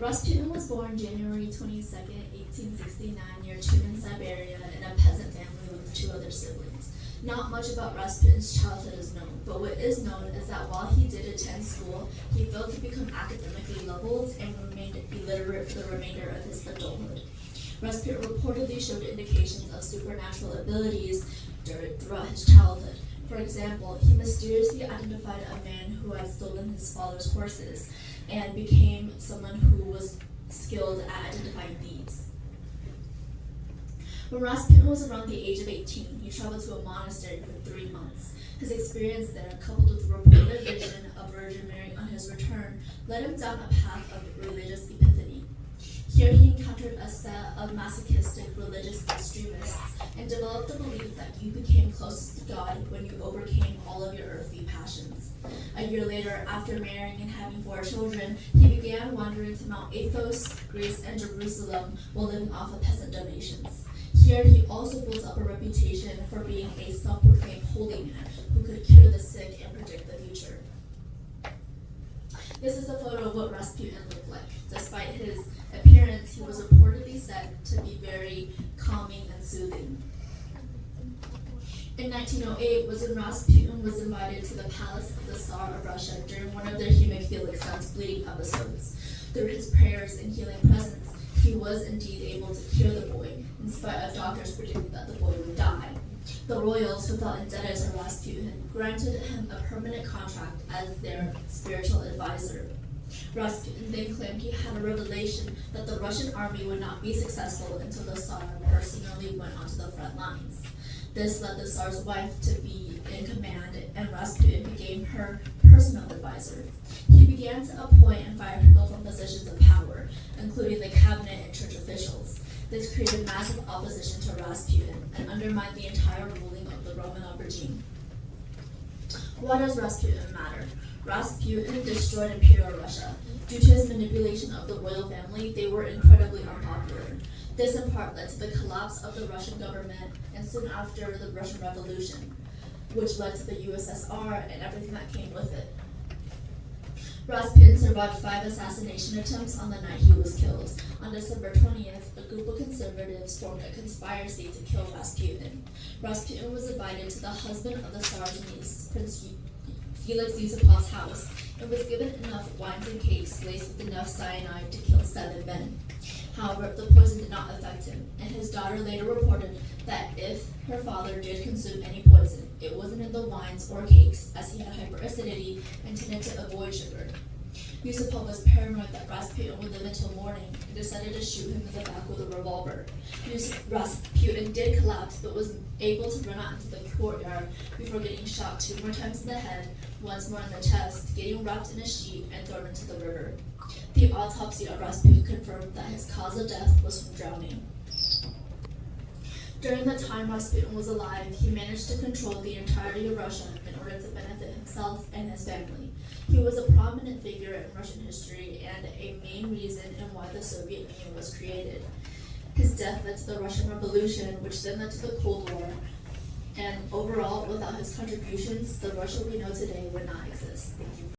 Rasputin was born January 22nd, 1869, near Tumen, Siberia, in a peasant family with two other siblings. Not much about Rasputin's childhood is known, but what is known is that while he did attend school, he failed to become academically leveled and remained illiterate for the remainder of his adulthood. Rasputin reportedly showed indications of supernatural abilities throughout his childhood. For example, he mysteriously identified a man who had stolen his father's horses and became someone who was skilled at identifying thieves. When Rasputin was around the age of 18, he traveled to a monastery for 3 months. His experience there, coupled with the reported vision of Virgin Mary on his return, led him down a path of religious epiphany. Here he encountered a set of masochistic religious extremists and developed the belief that you became closest to God when you overcame all of your earthly passions. A year later, after marrying and having 4 children, he began wandering to Mount Athos, Greece, and Jerusalem while living off of peasant donations. Here he also built up a reputation for being a self-proclaimed holy man who could cure the sick and predict the future. This is a photo of what Rasputin looked like. Despite his appearance, he was reportedly said to be very calming and soothing. In 1908, Rasputin was invited to the palace of the Tsar of Russia during one of their hemophilic son's bleeding episodes. Through his prayers and healing presence, he was indeed able to cure the boy, in spite of doctors predicting that the boy would die. The royals, who felt indebted to Rasputin, granted him a permanent contract as their spiritual advisor. Rasputin then claimed he had a revelation that the Russian army would not be successful until the Tsar personally went onto the front lines. This led the Tsar's wife to be in command, and Rasputin became her personal advisor. He began to appoint and fire people from positions of power, including the cabinet and church officials. This created massive opposition to Rasputin and undermined the entire ruling of the Romanov regime. Why does Rasputin matter? Rasputin destroyed Imperial Russia. Due to his manipulation of the royal family, they were incredibly unpopular. This in part led to the collapse of the Russian government and soon after the Russian Revolution, which led to the USSR and everything that came with it. Rasputin survived 5 assassination attempts on the night he was killed. On December 20th, a group of conservatives formed a conspiracy to kill Rasputin. Rasputin was invited to the husband of the Tsar's niece, Prince Felix Yusupov's house, and was given enough wines and cakes laced with enough cyanide to kill 7 men. However, the poison did not affect him, and his daughter later reported that if her father did consume any poison, it wasn't in the wines or cakes, as he had hyperacidity and tended to avoid sugar. Yusupov was paranoid that Rasputin would live until morning and decided to shoot him in the back with a revolver. Rasputin did collapse, but was able to run out into the courtyard before getting shot 2 more times in the head, once more in the chest, getting wrapped in a sheet and thrown into the river. The autopsy of Rasputin confirmed that his cause of death was from drowning. During the time Rasputin was alive, he managed to control the entirety of Russia in order to benefit himself and his family. He was a prominent figure in Russian history and a main reason in why the Soviet Union was created. His death led to the Russian Revolution, which then led to the Cold War, and overall, without his contributions, the Russia we know today would not exist. Thank you.